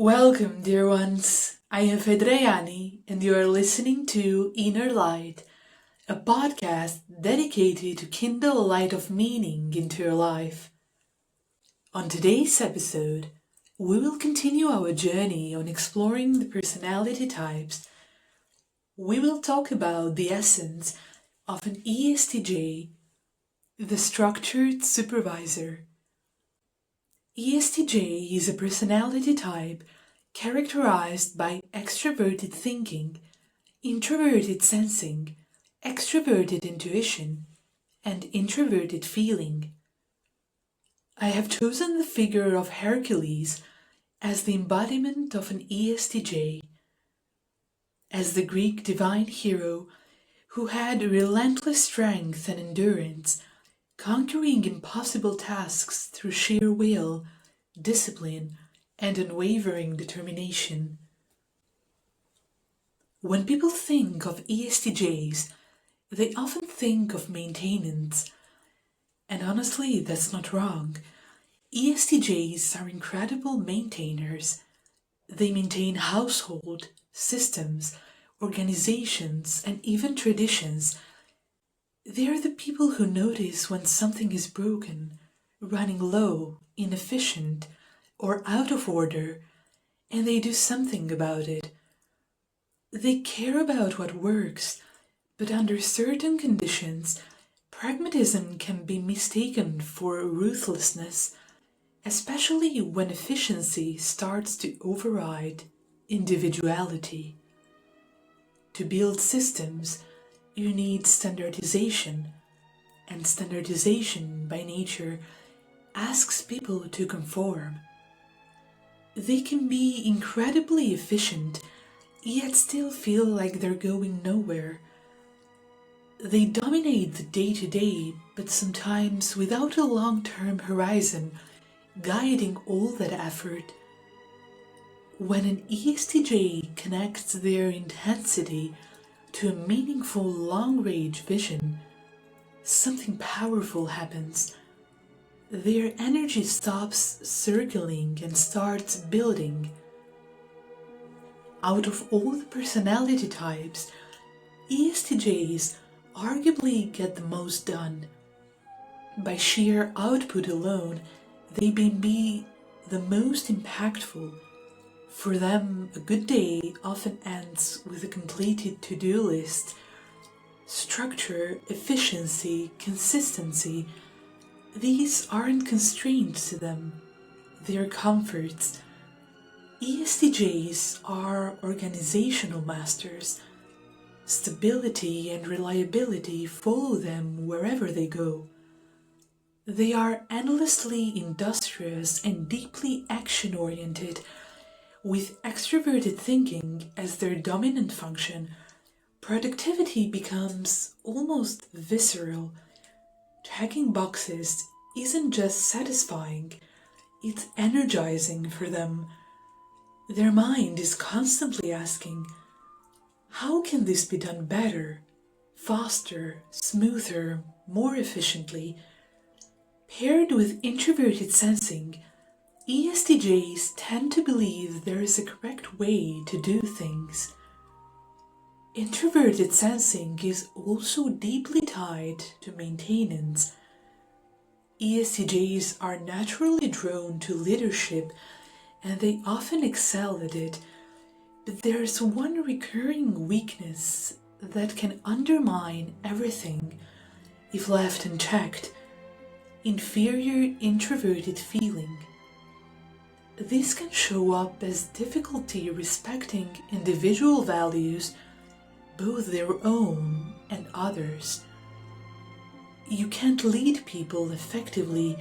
Welcome, dear ones. I am fedrajani, and you are listening to Innerlight, a podcast dedicated to kindle a light of meaning into your life. On today's episode, we will continue our journey on exploring the personality types. We will talk about the essence of an Estj, the structured supervisor. Estj is a personality type characterized by extraverted thinking, introverted sensing, extraverted intuition, and introverted feeling. I have chosen the figure of Hercules as the embodiment of an Estj, as the Greek divine hero who had relentless strength and endurance, conquering impossible tasks through sheer will, discipline, and unwavering determination. When people think of Estjs, they often think of maintenance, and honestly, that's not wrong. Estjs are incredible maintainers. They maintain household, systems, organizations, and even traditions. They are the people who notice when something is broken, running low, inefficient, or out of order, and they do something about it. They care about what works, but under certain conditions, pragmatism can be mistaken for ruthlessness, especially when efficiency starts to override individuality. To build systems, you need standardization, and standardization by nature asks people to conform. They can be incredibly efficient, yet still feel like they're going nowhere. They dominate the day-to-day, but sometimes without a long-term horizon guiding all that effort. When an Estj connects their intensity to a meaningful long-range vision, something powerful happens. Their energy stops circling and starts building. Out of all the personality types, Estjs arguably get the most done. By sheer output alone, they may be the most impactful. For them, a good day often ends with a completed to-do list. Structure, efficiency, consistency, these aren't constraints to them. They're comforts. Estjs are organizational masters. Stability and reliability follow them wherever they go. They are endlessly industrious and deeply action-oriented, with extraverted thinking as their dominant function. Productivity becomes almost visceral. Checking boxes isn't just satisfying, it's energizing for them. Their mind is constantly asking, how can this be done better, faster, smoother, more efficiently? Paired with introverted sensing, Estjs tend to believe there is a correct way to do things. Introverted sensing is also deeply tied to maintenance. Estjs are naturally drawn to leadership and they often excel at it, but there's one recurring weakness that can undermine everything if left unchecked: inferior introverted feeling. This can show up as difficulty respecting individual values, both their own and others. You can't lead people effectively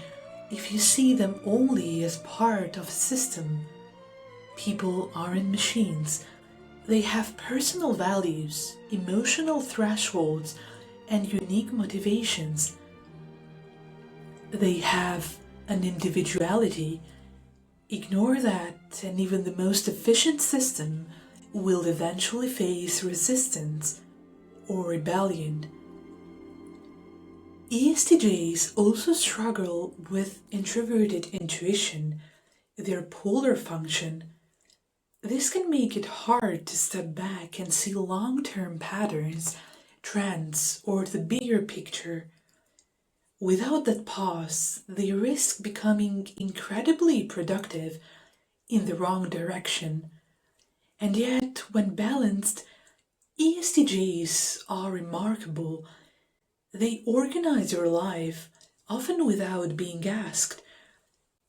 if you see them only as part of a system. People aren't machines. They have personal values, emotional thresholds, and unique motivations. They have an individuality. Ignore that, and even the most efficient system will eventually face resistance or rebellion. Estjs also struggle with introverted intuition, their polar function. This can make it hard to step back and see long-term patterns, trends, or the bigger picture. Without that pause, they risk becoming incredibly productive in the wrong direction. And yet, when balanced, ESTJs are remarkable. They organize your life, often without being asked.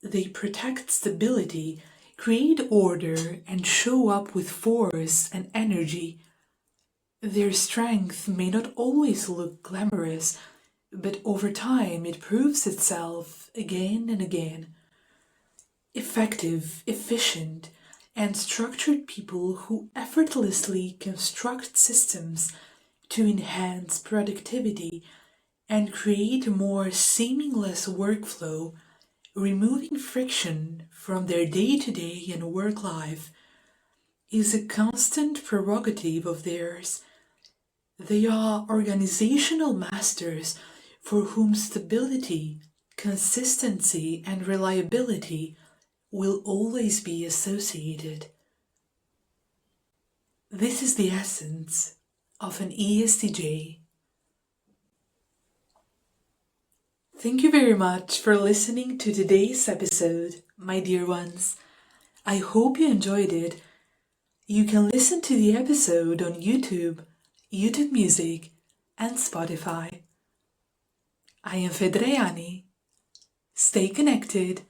They protect stability, create order, and show up with force and energy. Their strength may not always look glamorous, but over time it proves itself again and again. Effective, efficient, and structured people who effortlessly construct systems to enhance productivity and create a more seamless workflow, removing friction from their day-to-day and work life, is a constant prerogative of theirs. They are organizational masters for whom stability, consistency, and reliability will always be associated. This is the essence of an ESTJ. Thank you very much for listening to today's episode, my dear ones. I hope you enjoyed it. You can listen to the episode on YouTube, YouTube Music, and Spotify. I am fedrajani. Stay connected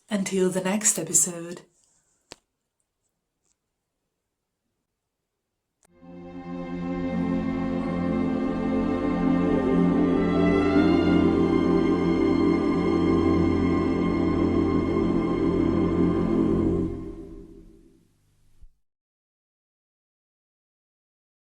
until the next episode.